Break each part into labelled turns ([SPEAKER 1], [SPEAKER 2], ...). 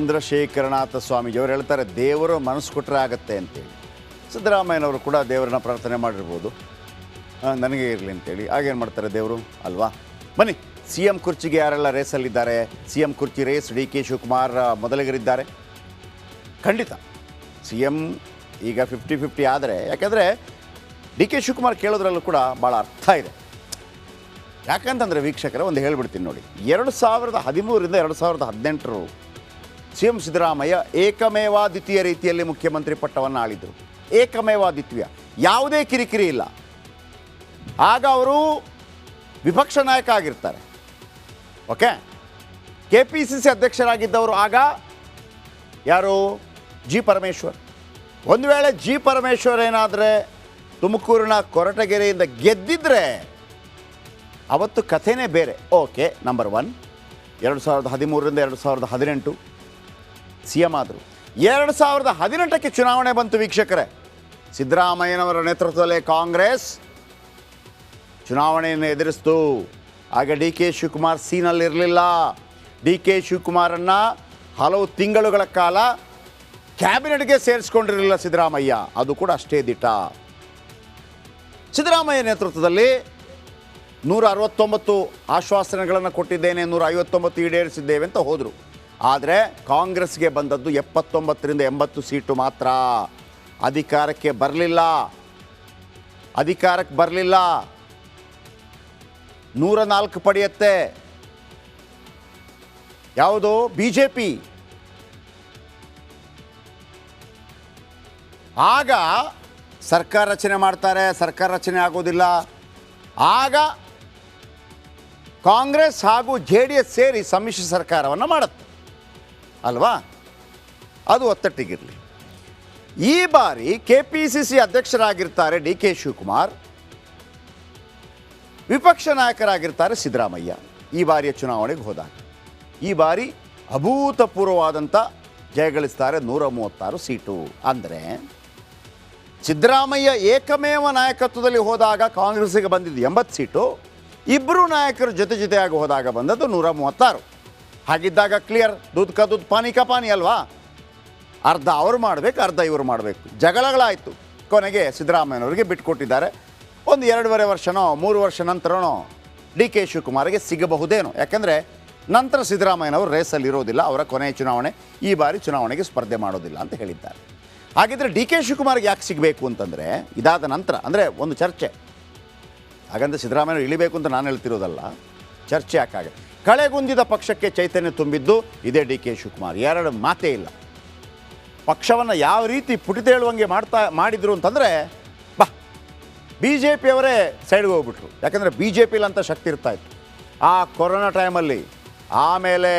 [SPEAKER 1] ಚಂದ್ರಶೇಖರನಾಥ ಸ್ವಾಮೀಜಿ ಅವರು ಹೇಳ್ತಾರೆ ದೇವರು ಮನಸ್ಸು ಕೊಟ್ಟರೆ ಆಗುತ್ತೆ ಅಂತೇಳಿ. ಸಿದ್ದರಾಮಯ್ಯನವರು ಕೂಡ ದೇವರನ್ನ ಪ್ರಾರ್ಥನೆ ಮಾಡಿರ್ಬೋದು, ನನಗೆ ಇರಲಿ ಅಂತೇಳಿ. ಆಗೇನು ಮಾಡ್ತಾರೆ ದೇವರು ಅಲ್ವಾ? ಬನ್ನಿ, ಸಿ ಎಂ ಕುರ್ಚಿಗೆ ಯಾರೆಲ್ಲ ರೇಸಲ್ಲಿದ್ದಾರೆ? ಸಿ ಎಂ ಕುರ್ಚಿ ರೇಸ್ ಡಿ ಕೆ ಶಿವಕುಮಾರ್ ಮೊದಲಿಗರಿದ್ದಾರೆ. ಖಂಡಿತ ಸಿ ಎಂ ಈಗ 50-50 ಆದರೆ, ಯಾಕೆಂದರೆ ಡಿ ಕೆ ಶಿವಕುಮಾರ್ ಕೇಳೋದ್ರಲ್ಲೂ ಕೂಡ ಭಾಳ ಅರ್ಥ ಇದೆ. ಯಾಕಂತಂದರೆ ವೀಕ್ಷಕರೇ, ಒಂದು ಹೇಳ್ಬಿಡ್ತೀನಿ ನೋಡಿ. 2013ರಿಂದ 2018 ಸಿ ಎಂ ಸಿದ್ದರಾಮಯ್ಯ ಏಕಮೇವಾದ್ವಿತೀಯ ರೀತಿಯಲ್ಲಿ ಮುಖ್ಯಮಂತ್ರಿ ಪಟ್ಟವನ್ನು ಆಳಿದರು. ಏಕಮೇವಾದ್ವಿತೀಯ, ಯಾವುದೇ ಕಿರಿಕಿರಿ ಇಲ್ಲ. ಆಗ ಅವರು ವಿಪಕ್ಷ ನಾಯಕ ಆಗಿರ್ತಾರೆ. ಓಕೆ, KPCC ಅಧ್ಯಕ್ಷರಾಗಿದ್ದವರು ಆಗ ಯಾರು? ಜಿ ಪರಮೇಶ್ವರ್. ಒಂದು ವೇಳೆ ಜಿ ಪರಮೇಶ್ವರ್ ಏನಾದರೆ ತುಮಕೂರಿನ ಕೊರಟಗೆರೆಯಿಂದ ಗೆದ್ದಿದ್ರೆ ಅವತ್ತು ಕಥೆನೇ ಬೇರೆ. ಓಕೆ, ನಂಬರ್ 1 2013ರಿಂದ 2018 ಸಿ ಎಂ ಆದರು. 2018ಕ್ಕೆ ಚುನಾವಣೆ ಬಂತು ವೀಕ್ಷಕರೇ. ಸಿದ್ದರಾಮಯ್ಯನವರ ನೇತೃತ್ವದಲ್ಲೇ ಕಾಂಗ್ರೆಸ್ ಚುನಾವಣೆಯನ್ನು ಎದುರಿಸ್ತು. ಆಗ ಡಿ ಕೆ ಶಿವಕುಮಾರ್ ಸೀನಲ್ಲಿರಲಿಲ್ಲ. ಡಿ ಕೆ ಶಿವಕುಮಾರನ್ನು ಹಲವು ತಿಂಗಳುಗಳ ಕಾಲ ಕ್ಯಾಬಿನೆಟ್ಗೆ ಸೇರಿಸ್ಕೊಂಡಿರಲಿಲ್ಲ ಸಿದ್ದರಾಮಯ್ಯ. ಅದು ಕೂಡ ಅಷ್ಟೇ ದಿಟ. ಸಿದ್ದರಾಮಯ್ಯ ನೇತೃತ್ವದಲ್ಲಿ 169 ಆಶ್ವಾಸನೆಗಳನ್ನು ಕೊಟ್ಟಿದ್ದೇನೆ, 159 ಈಡೇರಿಸಿದ್ದೇವೆ ಅಂತ ಹೋದರು. ಆದರೆ ಕಾಂಗ್ರೆಸ್ಗೆ ಬಂದದ್ದು 79ರಿಂದ 80 ಸೀಟು ಮಾತ್ರ. ಅಧಿಕಾರಕ್ಕೆ ಬರಲಿಲ್ಲ. 104 ಪಡೆಯುತ್ತೆ. ಯಾವುದು? BJP. ಆಗ ಸರ್ಕಾರ ರಚನೆ ಮಾಡ್ತಾರೆ. ಸರ್ಕಾರ ರಚನೆ ಆಗೋದಿಲ್ಲ. ಆಗ ಕಾಂಗ್ರೆಸ್ ಹಾಗೂ JDS ಸೇರಿ ಸಮ್ಮಿಶ್ರ ಸರ್ಕಾರವನ್ನು ಮಾಡುತ್ತೆ ಅಲ್ವಾ? ಅದು ಒತ್ತಟ್ಟಿಗಿರಲಿ. ಈ ಬಾರಿ KPCC ಅಧ್ಯಕ್ಷರಾಗಿರ್ತಾರೆ ಡಿ ಕೆ ಶಿವಕುಮಾರ್, ವಿಪಕ್ಷ ನಾಯಕರಾಗಿರ್ತಾರೆ ಸಿದ್ದರಾಮಯ್ಯ. ಈ ಬಾರಿಯ ಚುನಾವಣೆಗೆ ಹೋದಾಗ ಈ ಬಾರಿ ಅಭೂತಪೂರ್ವವಾದಂಥ ಜಯಗಳಿಸ್ತಾರೆ. 136 ಸೀಟು. ಅಂದರೆ ಸಿದ್ದರಾಮಯ್ಯ ಏಕಮೇವ ನಾಯಕತ್ವದಲ್ಲಿ ಹೋದಾಗ ಕಾಂಗ್ರೆಸ್ಸಿಗೆ ಬಂದಿದ್ದು 80 ಸೀಟು. ಇಬ್ಬರು ನಾಯಕರು ಜೊತೆಯಾಗಿ ಹೋದಾಗ ಬಂದದ್ದು 136. ಹಾಗಿದ್ದಾಗ ಕ್ಲಿಯರ್, ದುಡ್ಡು ಕಾ ದುಡ್ಡು ಪಾನಿ ಕಾ ಪಾನಿ ಅಲ್ವಾ? ಅರ್ಧ ಅವರು ಮಾಡಬೇಕು, ಅರ್ಧ ಇವರು ಮಾಡಬೇಕು. ಜಗಳಗಳಾಯಿತು. ಕೊನೆಗೆ ಸಿದ್ದರಾಮಯ್ಯನವರಿಗೆ ಬಿಟ್ಟುಕೊಟ್ಟಿದ್ದಾರೆ. ಒಂದು 2.5 ವರ್ಷನೋ 3 ವರ್ಷ ನಂತರನೋ ಡಿ ಕೆ ಶಿವಕುಮಾರ್ಗೆ ಸಿಗಬಹುದೇನೋ. ಯಾಕೆಂದರೆ ನಂತರ ಸಿದ್ದರಾಮಯ್ಯನವರು ರೇಸಲ್ಲಿ ಇರೋದಿಲ್ಲ. ಅವರ ಕೊನೆಯ ಚುನಾವಣೆ, ಈ ಬಾರಿ ಚುನಾವಣೆಗೆ ಸ್ಪರ್ಧೆ ಮಾಡೋದಿಲ್ಲ ಅಂತ ಹೇಳಿದ್ದಾರೆ. ಹಾಗಿದ್ರೆ ಡಿ ಕೆ ಶಿವಕುಮಾರ್ಗೆ ಯಾಕೆ ಸಿಗಬೇಕು ಅಂತಂದರೆ, ಇದಾದ ನಂತರ ಅಂದರೆ ಒಂದು ಚರ್ಚೆ. ಹಾಗಂದ್ರೆ ಸಿದ್ದರಾಮಯ್ಯನವರು ಇಳಿಬೇಕು ಅಂತ ನಾನು ಹೇಳ್ತಿರೋದಲ್ಲ. ಚರ್ಚೆ ಯಾಕಾಗ ಕಳೆಗುಂದಿದ ಪಕ್ಷಕ್ಕೆ ಚೈತನ್ಯ ತುಂಬಿದ್ದು ಇದೇ ಡಿ ಕೆ ಶಿವಕುಮಾರ್. 2 ಮಾತೇ ಇಲ್ಲ. ಪಕ್ಷವನ್ನು ಯಾವ ರೀತಿ ಪುಟಿತೇಳುವಂಗೆ ಮಾಡಿದ್ರು ಅಂತಂದರೆ, BJP ಅವರೇ ಸೈಡ್ಗೆ ಹೋಗ್ಬಿಟ್ರು. ಯಾಕಂದರೆ BJPಲಿ ಅಂತ ಶಕ್ತಿ ಇರ್ತಾಯಿತ್ತು ಆ ಕೊರೋನಾ ಟೈಮಲ್ಲಿ. ಆಮೇಲೆ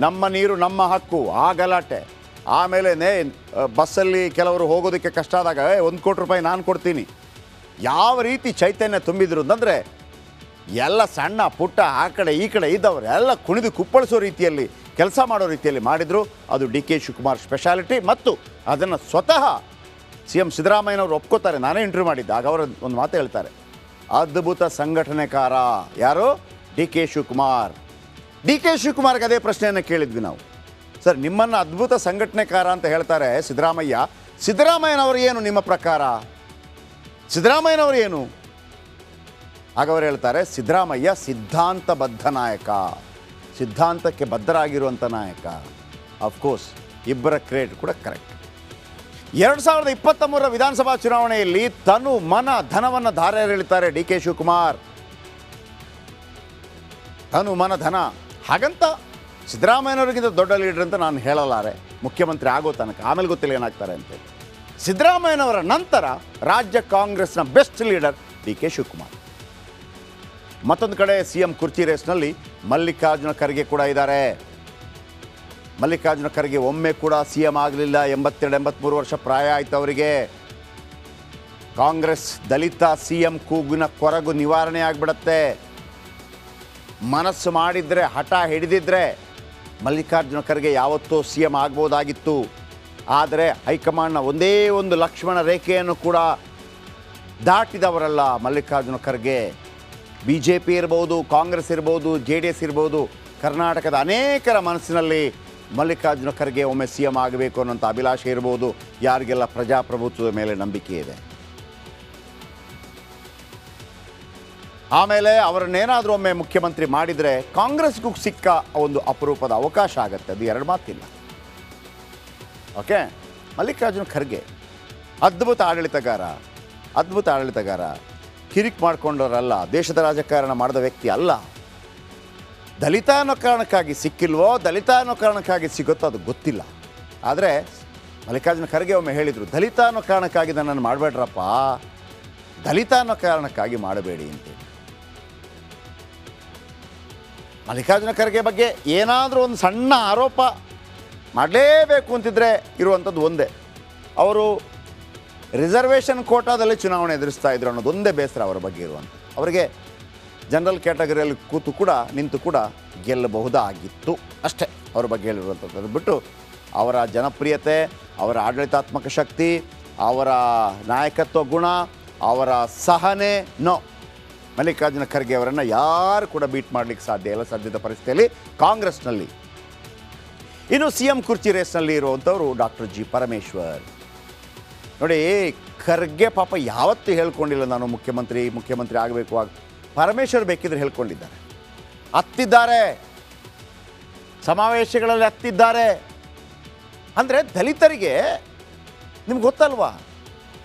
[SPEAKER 1] ನಮ್ಮ ನೀರು ನಮ್ಮ ಹಕ್ಕು, ಆ ಗಲಾಟೆ. ಆಮೇಲೆ ಬಸ್ಸಲ್ಲಿ ಕೆಲವರು ಹೋಗೋದಕ್ಕೆ ಕಷ್ಟ ಆದಾಗ 1 ಕೋಟಿ ರೂಪಾಯಿ ನಾನು ಕೊಡ್ತೀನಿ. ಯಾವ ರೀತಿ ಚೈತನ್ಯ ತುಂಬಿದ್ರು ಅಂತಂದರೆ, ಎಲ್ಲ ಸಣ್ಣ ಪುಟ್ಟ ಆ ಕಡೆ ಈ ಕಡೆ ಇದ್ದವರು ಎಲ್ಲ ಕುಣಿದು ಕುಪ್ಪಳಿಸೋ ರೀತಿಯಲ್ಲಿ, ಕೆಲಸ ಮಾಡೋ ರೀತಿಯಲ್ಲಿ ಮಾಡಿದರು. ಅದು ಡಿ ಕೆ ಶಿವಕುಮಾರ್ ಸ್ಪೆಷಾಲಿಟಿ. ಮತ್ತು ಅದನ್ನು ಸ್ವತಃ CM ಸಿದ್ದರಾಮಯ್ಯನವರು ಒಪ್ಕೋತಾರೆ. ನಾನೇ ಇಂಟರ್ವ್ಯೂ ಮಾಡಿದ್ದೆ. ಆಗ ಅವರು ಒಂದು ಮಾತು ಹೇಳ್ತಾರೆ, ಅದ್ಭುತ ಸಂಘಟನೆಕಾರ. ಯಾರು? D K Shivakumar. D K ಶಿವಕುಮಾರ್ಗೆ ಅದೇ ಪ್ರಶ್ನೆಯನ್ನು ಕೇಳಿದ್ವಿ ನಾವು. ಸರ್, ನಿಮ್ಮನ್ನು ಅದ್ಭುತ ಸಂಘಟನೆಕಾರ ಅಂತ ಹೇಳ್ತಾರೆ ಸಿದ್ದರಾಮಯ್ಯ. ಸಿದ್ದರಾಮಯ್ಯನವರು ಏನು ನಿಮ್ಮ ಪ್ರಕಾರ? ಸಿದ್ದರಾಮಯ್ಯನವರು ಏನು? ಆಗ ಅವರು ಹೇಳ್ತಾರೆ, ಸಿದ್ದರಾಮಯ್ಯ ಸಿದ್ಧಾಂತಬದ್ಧ ನಾಯಕ, ಸಿದ್ಧಾಂತಕ್ಕೆ ಬದ್ಧರಾಗಿರುವಂಥ ನಾಯಕ. ಅಫ್ಕೋರ್ಸ್ ಇಬ್ಬರ ಕ್ರೆಡಿಟ್ ಕೂಡ ಕರೆಕ್ಟ್. 2023 ವಿಧಾನಸಭಾ ಚುನಾವಣೆಯಲ್ಲಿ ತನು ಮನ ಧನವನ್ನು ಧಾರೆ ಎಳಿತಾರೆ ಡಿ ಕೆ ಶಿವಕುಮಾರ್. ತನು ಮನ ಧನ. ಹಾಗಂತ ಸಿದ್ದರಾಮಯ್ಯನವರಿಗಿಂತ ದೊಡ್ಡ ಲೀಡರ್ ಅಂತ ನಾನು ಹೇಳಲಾರೆ. ಮುಖ್ಯಮಂತ್ರಿ ಆಗೋ ತನಕ, ಆಮೇಲೆ ಗೊತ್ತಿಲ್ಲ ಏನಾಗ್ತಾರೆ ಅಂತೇಳಿ. ಸಿದ್ದರಾಮಯ್ಯನವರ ನಂತರ ರಾಜ್ಯ ಕಾಂಗ್ರೆಸ್ನ best leader D K Shivakumar. ಮತ್ತೊಂದು ಕಡೆ CM ಕುರ್ಚಿ ರೇಸ್ನಲ್ಲಿ ಮಲ್ಲಿಕಾರ್ಜುನ ಖರ್ಗೆ ಕೂಡ ಇದ್ದಾರೆ. ಮಲ್ಲಿಕಾರ್ಜುನ ಖರ್ಗೆ ಒಮ್ಮೆ ಕೂಡ CM ಆಗಲಿಲ್ಲ. 82-83 ವರ್ಷ ಪ್ರಾಯ ಆಯಿತು ಅವರಿಗೆ. ಕಾಂಗ್ರೆಸ್ ದಲಿತ CM ಕೂಗಿನ ಕೊರಗು ನಿವಾರಣೆ ಆಗಿಬಿಡತ್ತೆ. ಮನಸ್ಸು ಮಾಡಿದರೆ, ಹಠ ಹಿಡಿದಿದ್ರೆ ಮಲ್ಲಿಕಾರ್ಜುನ ಖರ್ಗೆ ಯಾವತ್ತೂ CM ಆಗ್ಬೋದಾಗಿತ್ತು. ಆದರೆ ಹೈಕಮಾಂಡ್ನ ಒಂದೇ ಒಂದು ಲಕ್ಷ್ಮಣ ರೇಖೆಯನ್ನು ಕೂಡ ದಾಟಿದವರಲ್ಲ ಮಲ್ಲಿಕಾರ್ಜುನ ಖರ್ಗೆ. BJP ಇರ್ಬೋದು, ಕಾಂಗ್ರೆಸ್ ಇರ್ಬೋದು, JDS ಇರ್ಬೋದು, ಕರ್ನಾಟಕದ ಅನೇಕರ ಮನಸ್ಸಿನಲ್ಲಿ ಮಲ್ಲಿಕಾರ್ಜುನ ಖರ್ಗೆ ಒಮ್ಮೆ ಸಿ ಎಂ ಆಗಬೇಕು ಅನ್ನೋಂಥ ಅಭಿಲಾಷೆ ಇರ್ಬೋದು, ಯಾರಿಗೆಲ್ಲ ಪ್ರಜಾಪ್ರಭುತ್ವದ ಮೇಲೆ ನಂಬಿಕೆ ಇದೆ. ಆಮೇಲೆ ಅವರನ್ನೇನಾದರೂ ಒಮ್ಮೆ ಮುಖ್ಯಮಂತ್ರಿ ಮಾಡಿದರೆ ಕಾಂಗ್ರೆಸ್ಗೂ ಸಿಕ್ಕ ಒಂದು ಅಪರೂಪದ ಅವಕಾಶ ಆಗುತ್ತೆ. ಅದು ಎರಡು ಮಾತಿಲ್ಲ. ಓಕೆ, ಮಲ್ಲಿಕಾರ್ಜುನ ಖರ್ಗೆ ಅದ್ಭುತ ಆಡಳಿತಗಾರ, ಕಿರಿಕ್ ಮಾಡ್ಕೊಂಡವರಲ್ಲ, ದೇಶದ ರಾಜಕಾರಣ ಮಾಡಿದ ವ್ಯಕ್ತಿ ಅಲ್ಲ. ದಲಿತ ಅನ್ನೋ ಕಾರಣಕ್ಕಾಗಿ ಸಿಕ್ಕಿಲ್ವೋ, ದಲಿತ ಅನ್ನೋ ಕಾರಣಕ್ಕಾಗಿ ಸಿಗುತ್ತೋ ಅದು ಗೊತ್ತಿಲ್ಲ. ಆದರೆ ಮಲ್ಲಿಕಾರ್ಜುನ ಖರ್ಗೆ ಒಮ್ಮೆ ಹೇಳಿದರು, ದಲಿತ ಅನ್ನೋ ಕಾರಣಕ್ಕಾಗಿ ನನ್ನನ್ನು ಮಾಡಬೇಡ್ರಪ್ಪ, ದಲಿತ ಅನ್ನೋ ಕಾರಣಕ್ಕಾಗಿ ಮಾಡಬೇಡಿ ಅಂತೇಳಿ. ಮಲ್ಲಿಕಾರ್ಜುನ ಖರ್ಗೆ ಬಗ್ಗೆ ಏನಾದರೂ ಒಂದು ಸಣ್ಣ ಆರೋಪ ಮಾಡಲೇಬೇಕು ಅಂತಿದ್ರೆ ಇರುವಂಥದ್ದು ಒಂದೇ, ಅವರು ರಿಸರ್ವೇಷನ್ ಕೋಟಾದಲ್ಲಿ ಚುನಾವಣೆ ಎದುರಿಸ್ತಾ ಇದ್ರು ಅನ್ನೋದೊಂದೇ ಬೇಸರ ಅವರ ಬಗ್ಗೆ ಇರುವಂಥದ್ದು. ಅವರಿಗೆ ಜನರಲ್ ಕ್ಯಾಟಗರಿಯಲ್ಲಿ ನಿಂತು ಕೂಡ ಗೆಲ್ಲಬಹುದಾಗಿತ್ತು ಅಷ್ಟೇ ಅವ್ರ ಬಗ್ಗೆ ಹೇಳಿರುವಂಥದ್ದು. ಅದು ಬಿಟ್ಟು ಅವರ ಜನಪ್ರಿಯತೆ, ಅವರ ಆಡಳಿತಾತ್ಮಕ ಶಕ್ತಿ, ಅವರ ನಾಯಕತ್ವ ಗುಣ, ಅವರ ಸಹನೆ, ಮಲ್ಲಿಕಾರ್ಜುನ ಖರ್ಗೆ ಅವರನ್ನು ಯಾರು ಕೂಡ ಬೀಟ್ ಮಾಡಲಿಕ್ಕೆ ಸಾಧ್ಯ ಇಲ್ಲ ಸದ್ಯದ ಪರಿಸ್ಥಿತಿಯಲ್ಲಿ ಕಾಂಗ್ರೆಸ್ನಲ್ಲಿ. ಇನ್ನು ಸಿ ಎಂ ಕುರ್ಚಿ ರೇಸ್ನಲ್ಲಿ ಇರುವಂಥವರು ಡಾಕ್ಟರ್ ಜಿ ಪರಮೇಶ್ವರ್. ನೋಡಿ, ಖರ್ಗೆ ಪಾಪ ಯಾವತ್ತೂ ಹೇಳ್ಕೊಂಡಿಲ್ಲ ನಾನು ಮುಖ್ಯಮಂತ್ರಿ ಆಗಬೇಕು. ಪರಮೇಶ್ವರ್ ಬೇಕಿದ್ರೆ ಹೇಳ್ಕೊಂಡಿದ್ದಾರೆ, ಹತ್ತಿದ್ದಾರೆ, ಸಮಾವೇಶಗಳಲ್ಲಿ ಹತ್ತಿದ್ದಾರೆ. ಅಂದರೆ ದಲಿತರಿಗೆ ನಿಮ್ಗೆ ಗೊತ್ತಲ್ವಾ,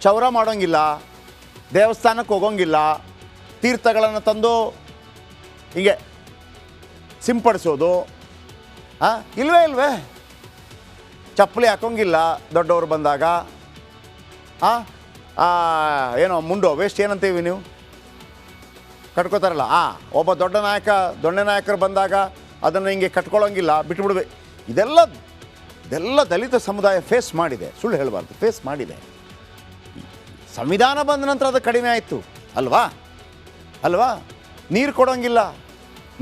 [SPEAKER 1] ಚೌರ ಮಾಡೋಂಗಿಲ್ಲ, ದೇವಸ್ಥಾನಕ್ಕೆ ಹೋಗೋಂಗಿಲ್ಲ, ತೀರ್ಥಗಳನ್ನು ತಂದು ಹೀಗೆ ಸಿಂಪಡಿಸೋದು ಇಲ್ವೇ, ಚಪ್ಪಲಿ ಹಾಕೋಂಗಿಲ್ಲ ದೊಡ್ಡವರು ಬಂದಾಗ, ಏನೋ ಮುಂಡೋ ವೇಸ್ಟ್ ಏನಂತೀವಿ ನೀವು ಕಟ್ಕೋತಾರಲ್ಲ, ಒಬ್ಬ ದೊಡ್ಡ ನಾಯಕರು ಬಂದಾಗ ಅದನ್ನು ಹಿಂಗೆ ಕಟ್ಕೊಳ್ಳೋಂಗಿಲ್ಲ, ಬಿಟ್ಬಿಡ್ಬೇಕು. ಇದೆಲ್ಲ ದಲಿತ ಸಮುದಾಯ ಫೇಸ್ ಮಾಡಿದೆ, ಸುಳ್ಳು ಹೇಳಬಾರ್ದು, ಫೇಸ್ ಮಾಡಿದೆ. ಸಂವಿಧಾನ ಬಂದ ನಂತರ ಅದು ಕಡಿಮೆ ಆಯಿತು ಅಲ್ವಾ. ನೀರು ಕೊಡೋಂಗಿಲ್ಲ,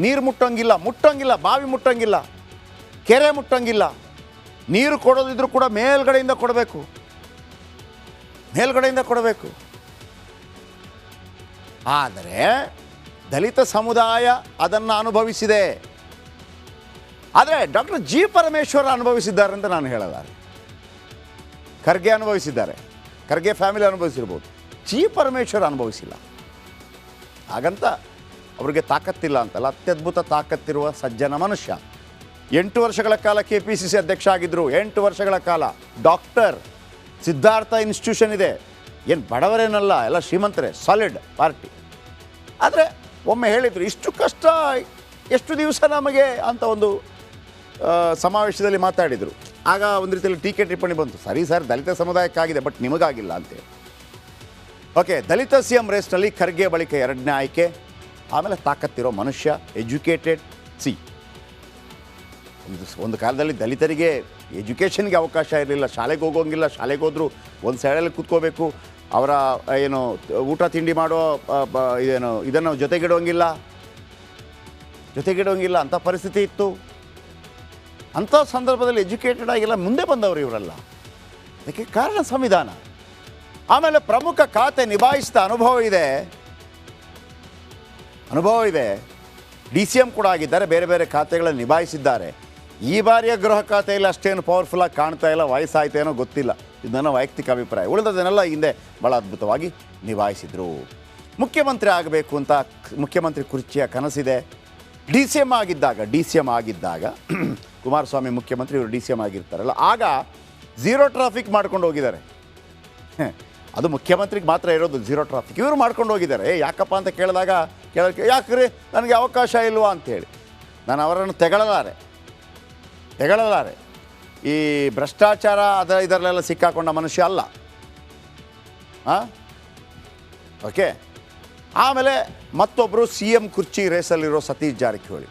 [SPEAKER 1] ನೀರು ಮುಟ್ಟೋಂಗಿಲ್ಲ, ಬಾವಿ ಮುಟ್ಟೋಂಗಿಲ್ಲ, ಕೆರೆ ಮುಟ್ಟೋಂಗಿಲ್ಲ. ನೀರು ಕೊಡೋದಿದ್ರೂ ಕೂಡ ಮೇಲ್ಗಡೆಯಿಂದ ಕೊಡಬೇಕು. ಆದರೆ ದಲಿತ ಸಮುದಾಯ ಅದನ್ನು ಅನುಭವಿಸಿದೆ. ಆದರೆ ಡಾಕ್ಟರ್ ಜಿ ಪರಮೇಶ್ವರ್ ಅನುಭವಿಸಿದ್ದಾರೆ ಅಂತ ನಾನು ಹೇಳಲಾರೆ. ಖರ್ಗೆ ಅನುಭವಿಸಿದ್ದಾರೆ, ಖರ್ಗೆ ಫ್ಯಾಮಿಲಿ ಅನುಭವಿಸಿರ್ಬೋದು, ಜಿ ಪರಮೇಶ್ವರ್ ಅನುಭವಿಸಿಲ್ಲ. ಹಾಗಂತ ಅವ್ರಿಗೆ ತಾಕತ್ತಿಲ್ಲ ಅಂತಲ್ಲ, ಅತ್ಯದ್ಭುತ ತಾಕತ್ತಿರುವ ಸಜ್ಜನ ಮನುಷ್ಯ. 8 ವರ್ಷಗಳ ಕಾಲ KPCC ಅಧ್ಯಕ್ಷ ಆಗಿದ್ದರು. 8 ವರ್ಷಗಳ ಕಾಲ ಡಾಕ್ಟರ್. ಸಿದ್ಧಾರ್ಥ ಇನ್ಸ್ಟಿಟ್ಯೂಷನ್ ಇದೆ, ಏನು ಬಡವರೇನಲ್ಲ, ಎಲ್ಲ ಶ್ರೀಮಂತರೇ, ಸಾಲಿಡ್ ಪಾರ್ಟಿ. ಆದರೆ ಒಮ್ಮೆ ಹೇಳಿದರು, ಇಷ್ಟು ಕಷ್ಟ ಎಷ್ಟು ದಿವಸ ನಮಗೆ ಅಂತ ಒಂದು ಸಮಾವೇಶದಲ್ಲಿ ಮಾತಾಡಿದರು. ಆಗ ಒಂದು ರೀತಿಯಲ್ಲಿ ಟೀಕೆ ಟಿಪ್ಪಣಿ ಬಂತು, ಸರಿ ಸರ್ ದಲಿತ ಸಮುದಾಯಕ್ಕಾಗಿದೆ ಬಟ್ ನಿಮಗಾಗಿಲ್ಲ ಅಂತೇಳಿ. ಓಕೆ, ದಲಿತ ಸಿ ಎಂ ರೇಸ್ನಲ್ಲಿ ಖರ್ಗೆ ಬಳಿಕ 2ನೇ ಆಯ್ಕೆ. ಆಮೇಲೆ ತಾಕತ್ತಿರೋ ಮನುಷ್ಯ, ಎಜುಕೇಟೆಡ್. ಒಂದು ಕಾಲದಲ್ಲಿ ದಲಿತರಿಗೆ ಎಜುಕೇಷನ್ಗೆ ಅವಕಾಶ ಇರಲಿಲ್ಲ, ಶಾಲೆಗೆ ಹೋಗೋಂಗಿಲ್ಲ, ಶಾಲೆಗೆ ಹೋದರೂ ಒಂದು ಸೈಡಲ್ಲಿ ಕೂತ್ಕೋಬೇಕು, ಅವರ ಏನು ಊಟ ತಿಂಡಿ ಮಾಡೋ ಇದನ್ನು ಜೊತೆಗಿಡೋಂಗಿಲ್ಲ ಅಂಥ ಪರಿಸ್ಥಿತಿ ಇತ್ತು. ಅಂಥ ಸಂದರ್ಭದಲ್ಲಿ ಎಜುಕೇಟೆಡ್ ಆಗಿಲ್ಲ ಮುಂದೆ ಬಂದವರು ಇವರೆಲ್ಲ. ಅದಕ್ಕೆ ಕಾರಣ ಸಂವಿಧಾನ. ಆಮೇಲೆ ಪ್ರಮುಖ ಖಾತೆ ನಿಭಾಯಿಸಿದ ಅನುಭವ ಇದೆ. DCM ಕೂಡ ಆಗಿದ್ದಾರೆ, ಬೇರೆ ಬೇರೆ ಖಾತೆಗಳನ್ನು ನಿಭಾಯಿಸಿದ್ದಾರೆ. ಈ ಬಾರಿಯ ಗೃಹ ಖಾತೆಯಲ್ಲಿ ಅಷ್ಟೇನು ಪವರ್ಫುಲ್ಲಾಗಿ ಕಾಣ್ತಾ ಇಲ್ಲ, ವಯಸ್ಸಾಯ್ತೇನೋ ಗೊತ್ತಿಲ್ಲ, ಇದು ನನ್ನ ವೈಯಕ್ತಿಕ ಅಭಿಪ್ರಾಯ. ಉಳಿದದನ್ನೆಲ್ಲ ಹಿಂದೆ ಭಾಳ ಅದ್ಭುತವಾಗಿ ನಿಭಾಯಿಸಿದರು. ಮುಖ್ಯಮಂತ್ರಿ ಆಗಬೇಕು ಅಂತ ಮುಖ್ಯಮಂತ್ರಿ ಕುರ್ಚಿಯ ಕನಸಿದೆ. DCM ಆಗಿದ್ದಾಗ ಕುಮಾರಸ್ವಾಮಿ ಮುಖ್ಯಮಂತ್ರಿ, ಇವರು DCM ಆಗಿರ್ತಾರಲ್ಲ, ಆಗ 0 ಟ್ರಾಫಿಕ್ ಮಾಡ್ಕೊಂಡು ಹೋಗಿದ್ದಾರೆ. ಅದು ಮುಖ್ಯಮಂತ್ರಿಗೆ ಮಾತ್ರ ಇರೋದು 0 ಟ್ರಾಫಿಕ್. ಇವರು ಮಾಡ್ಕೊಂಡು ಹೋಗಿದ್ದಾರೆ. ಯಾಕಪ್ಪ ಅಂತ ಕೇಳಿದಾಗ ಯಾಕ್ರಿ ನನಗೆ ಅವಕಾಶ ಇಲ್ವಾ ಅಂಥೇಳಿ. ನಾನು ಅವರನ್ನು ತೆಗಳಲಾರೆ. ಈ ಭ್ರಷ್ಟಾಚಾರ ಇದರಲ್ಲೆಲ್ಲ ಸಿಕ್ಕಾಕೊಂಡ ಮನುಷ್ಯ ಅಲ್ಲ. ಓಕೆ. ಆಮೇಲೆ ಮತ್ತೊಬ್ಬರು CM ಕುರ್ಚಿ ರೇಸಲ್ಲಿರೋ ಸತೀಶ್ ಜಾರಕಿಹೊಳಿ.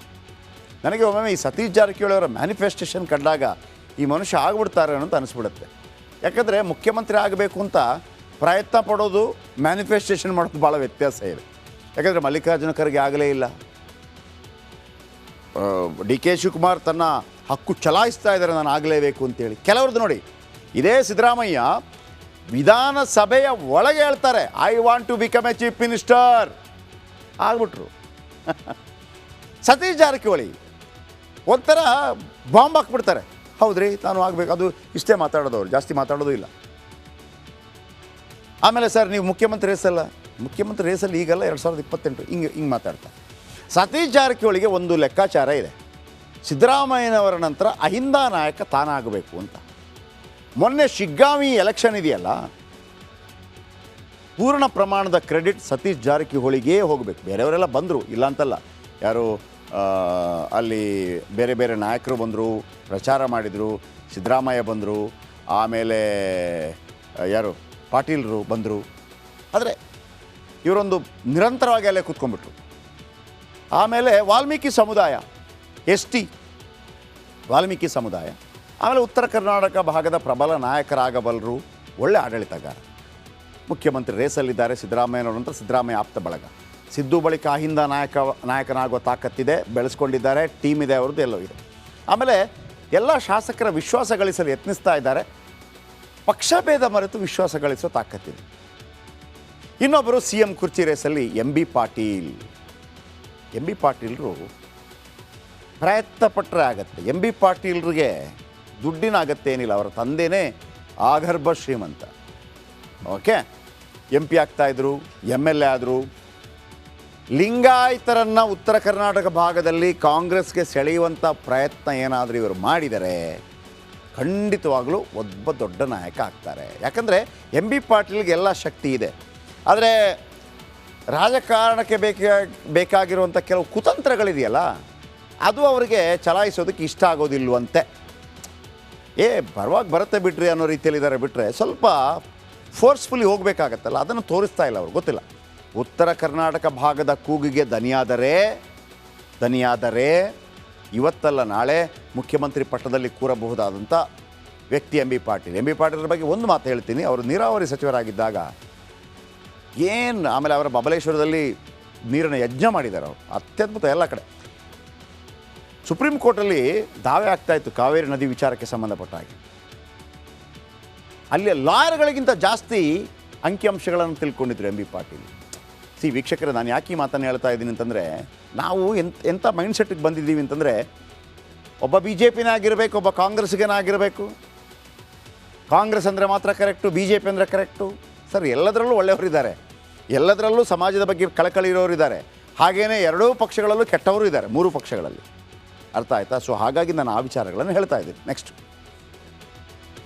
[SPEAKER 1] ನನಗೆ ಒಮ್ಮೊಮ್ಮೆ ಈ ಸತೀಶ್ ಜಾರಕಿಹೊಳಿ ಅವರ ಮ್ಯಾನಿಫೆಸ್ಟೇಷನ್ ಕಂಡಾಗ ಈ ಮನುಷ್ಯ ಆಗ್ಬಿಡ್ತಾರೆ ಅಂತ ಅನಿಸ್ಬಿಡುತ್ತೆ. ಯಾಕಂದರೆ ಮುಖ್ಯಮಂತ್ರಿ ಆಗಬೇಕು ಅಂತ ಪ್ರಯತ್ನ ಪಡೋದು, ಮ್ಯಾನಿಫೆಸ್ಟೇಷನ್ ಮಾಡೋದು ಭಾಳ ವ್ಯತ್ಯಾಸ ಇದೆ. ಯಾಕಂದರೆ ಮಲ್ಲಿಕಾರ್ಜುನ ಖರ್ಗೆ ಆಗಲೇ ಇಲ್ಲ. DK ಶಿವಕುಮಾರ್ ತನ್ನ ಹಕ್ಕು ಚಲಾಯಿಸ್ತಾ ಇದ್ದಾರೆ, ನಾನು ಆಗಲೇಬೇಕು ಅಂತೇಳಿ. ಕೆಲವ್ರದ್ದು ನೋಡಿ, ಇದೇ ಸಿದ್ದರಾಮಯ್ಯ ವಿಧಾನಸಭೆಯ ಒಳಗೆ ಹೇಳ್ತಾರೆ, I want to become a chief minister, ಆಗ್ಬಿಟ್ರು. ಸತೀಶ್ ಜಾರಕಿಹೊಳಿ ಒಂಥರ ಬಾಂಬ್ ಹಾಕ್ಬಿಡ್ತಾರೆ, ಹೌದ್ರಿ ನಾನು ಆಗಬೇಕು, ಅದು ಇಷ್ಟೇ ಮಾತಾಡೋದು, ಅವ್ರು ಜಾಸ್ತಿ ಮಾತಾಡೋದು ಇಲ್ಲ. ಆಮೇಲೆ ಸರ್ ನೀವು ಮುಖ್ಯಮಂತ್ರಿ ರೇಸಲ್ಲಿ ಈಗಲ್ಲ 2028 ಹಿಂಗೆ ಮಾತಾಡ್ತಾರೆ. ಸತೀಶ್ ಜಾರಕಿಹೊಳಿಗೆ ಒಂದು ಲೆಕ್ಕಾಚಾರ ಇದೆ, ಸಿದ್ದರಾಮಯ್ಯನವರ ನಂತರ ಅಹಿಂದ ನಾಯಕ ತಾನಾಗಬೇಕು ಅಂತ. ಮೊನ್ನೆ ಶಿಗ್ಗಾಂವಿ ಎಲೆಕ್ಷನ್ ಇದೆಯಲ್ಲ, ಪೂರ್ಣ ಪ್ರಮಾಣದ ಕ್ರೆಡಿಟ್ ಸತೀಶ್ ಜಾರಕಿಹೊಳಿಗೇ ಹೋಗಬೇಕು. ಬೇರೆಯವರೆಲ್ಲ ಬಂದರು, ಇಲ್ಲ ಅಂತಲ್ಲ, ಯಾರು ಅಲ್ಲಿ ಬೇರೆ ಬೇರೆ ನಾಯಕರು ಬಂದರು, ಪ್ರಚಾರ ಮಾಡಿದರು, ಸಿದ್ದರಾಮಯ್ಯ ಬಂದರು, ಆಮೇಲೆ ಯಾರು ಪಾಟೀಲರು ಬಂದರು. ಆದರೆ ಇವರೊಂದು ನಿರಂತರವಾಗಿ ಅಲ್ಲೇ ಕೂತ್ಕೊಂಡ್ಬಿಟ್ರು. ಆಮೇಲೆ ವಾಲ್ಮೀಕಿ ಸಮುದಾಯ, ST ವಾಲ್ಮೀಕಿ ಸಮುದಾಯ, ಆಮೇಲೆ ಉತ್ತರ ಕರ್ನಾಟಕ ಭಾಗದ ಪ್ರಬಲ ನಾಯಕರಾಗಬಲ್ಲರು, ಒಳ್ಳೆ ಆಡಳಿತಗಾರ. ಮುಖ್ಯಮಂತ್ರಿ ರೇಸಲ್ಲಿದ್ದಾರೆ ಸಿದ್ದರಾಮಯ್ಯನವರು ನಂತರ ಸಿದ್ದರಾಮಯ್ಯ ಆಪ್ತ ಬಳಗ. ಸಿದ್ದು ಬಳಿಕ ಅಹಿಂದ ನಾಯಕನಾಗುವ ತಾಕತ್ತಿದೆ, ಬೆಳೆಸ್ಕೊಂಡಿದ್ದಾರೆ, ಟೀಮ್ ಇದೆ, ಅವ್ರದ್ದು ಎಲ್ಲವೂ ಇದೆ. ಆಮೇಲೆ ಎಲ್ಲ ಶಾಸಕರ ವಿಶ್ವಾಸ ಗಳಿಸಲು ಯತ್ನಿಸ್ತಾ ಇದ್ದಾರೆ, ಪಕ್ಷಭೇದ ಮರೆತು ವಿಶ್ವಾಸ ಗಳಿಸೋ ತಾಕತ್ತಿದೆ. ಇನ್ನೊಬ್ಬರು CM ಕುರ್ಚಿ ರೇಸಲ್ಲಿ MB ಪಾಟೀಲರು ಪ್ರಯತ್ನ ಪಟ್ಟರೆ ಆಗತ್ತೆ. MB ಪಾಟೀಲರಿಗೆ ದುಡ್ಡಿನ ಅಗತ್ಯ ಏನಿಲ್ಲ, ಅವರ ತಂದೆಯೇ ಆಗರ್ಭ ಶ್ರೀಮಂತ. ಓಕೆ, MP ಆಗ್ತಾಯಿದ್ರು, MLA ಆದರು. ಲಿಂಗಾಯತರನ್ನು ಉತ್ತರ ಕರ್ನಾಟಕ ಭಾಗದಲ್ಲಿ ಕಾಂಗ್ರೆಸ್ಗೆ ಸೆಳೆಯುವಂಥ ಪ್ರಯತ್ನ ಏನಾದರೂ ಇವರು ಮಾಡಿದರೆ ಖಂಡಿತವಾಗಲೂ ಒಬ್ಬ ದೊಡ್ಡ ನಾಯಕ ಆಗ್ತಾರೆ. ಯಾಕಂದರೆ MB ಪಾಟೀಲ್ಗೆ ಎಲ್ಲ ಶಕ್ತಿ ಇದೆ, ಆದರೆ ರಾಜಕಾರಣಕ್ಕೆ ಬೇಕಾಗಿರುವಂಥ ಕೆಲವು ಕುತಂತ್ರಗಳಿದೆಯಲ್ಲ, ಅದು ಅವರಿಗೆ ಚಲಾಯಿಸೋದಕ್ಕೆ ಇಷ್ಟ ಆಗೋದಿಲ್ವಂತೆ. ಬರುತ್ತೆ ಬಿಡ್ರಿ ಅನ್ನೋ ರೀತಿಯಲ್ಲಿದ್ದಾರೆ, ಬಿಟ್ಟರೆ ಸ್ವಲ್ಪ ಫೋರ್ಸ್ಫುಲಿ ಹೋಗಬೇಕಾಗತ್ತಲ್ಲ, ಅದನ್ನು ತೋರಿಸ್ತಾ ಇಲ್ಲ ಅವರು. ಗೊತ್ತಿಲ್ಲ, ಉತ್ತರ ಕರ್ನಾಟಕ ಭಾಗದ ಕೂಗಿಗೆ ದನಿಯಾದರೆ ಇವತ್ತಲ್ಲ ನಾಳೆ ಮುಖ್ಯಮಂತ್ರಿ ಪಟ್ಟದಲ್ಲಿ ಕೂರಬಹುದಾದಂಥ ವ್ಯಕ್ತಿ MB ಪಾಟೀಲರ ಬಗ್ಗೆ ಒಂದು ಮಾತು ಹೇಳ್ತೀನಿ. ಅವರು ನೀರಾವರಿ ಸಚಿವರಾಗಿದ್ದಾಗ ಆಮೇಲೆ ಅವರ ಬಬಲೇಶ್ವರದಲ್ಲಿ ನೀರನ್ನು ಯಜ್ಞ ಮಾಡಿದ್ದಾರೆ ಅವರು, ಅತ್ಯದ್ಭುತ. ಎಲ್ಲ ಕಡೆ ಸುಪ್ರೀಂ ಕೋರ್ಟಲ್ಲಿ ದಾವೆ ಆಗ್ತಾಯಿತ್ತು ಕಾವೇರಿ ನದಿ ವಿಚಾರಕ್ಕೆ ಸಂಬಂಧಪಟ್ಟ ಹಾಗೆ. ಅಲ್ಲಿ ಲಾಯರ್ಗಳಿಗಿಂತ ಜಾಸ್ತಿ ಅಂಕಿಅಂಶಗಳನ್ನು ತಿಳ್ಕೊಂಡಿದ್ರು MB ಪಾಟೀಲ್. ವೀಕ್ಷಕರೇ, ನಾನು ಯಾಕೆ ಈ ಮಾತನ್ನು ಹೇಳ್ತಾ ಇದ್ದೀನಿ ಅಂತಂದರೆ, ನಾವು ಎಂಥ ಮೈಂಡ್ಸೆಟ್ಟಿಗೆ ಬಂದಿದ್ದೀವಿ ಅಂತಂದರೆ, ಒಬ್ಬ BJPನೇ ಆಗಿರಬೇಕು, ಒಬ್ಬ ಕಾಂಗ್ರೆಸ್ಗೇನಾಗಿರಬೇಕು. ಕಾಂಗ್ರೆಸ್ ಅಂದರೆ ಮಾತ್ರ ಕರೆಕ್ಟು, BJP ಅಂದರೆ ಕರೆಕ್ಟು. ಸರ್, ಎಲ್ಲದರಲ್ಲೂ ಒಳ್ಳೆಯವರಿದ್ದಾರೆ, ಎಲ್ಲದರಲ್ಲೂ ಸಮಾಜದ ಬಗ್ಗೆ ಕಳಕಳಿ ಇರೋರಿದ್ದಾರೆ, ಹಾಗೆಯೇ ಎರಡೂ ಪಕ್ಷಗಳಲ್ಲೂ ಕೆಟ್ಟವರು ಇದ್ದಾರೆ, 3 ಪಕ್ಷಗಳಲ್ಲಿ. ಅರ್ಥ ಆಯ್ತಾ? ಸೊ ಹಾಗಾಗಿ ನಾನು ಆ ವಿಚಾರಗಳನ್ನು ಹೇಳ್ತಾ ಇದ್ದೀನಿ. ನೆಕ್ಸ್ಟ್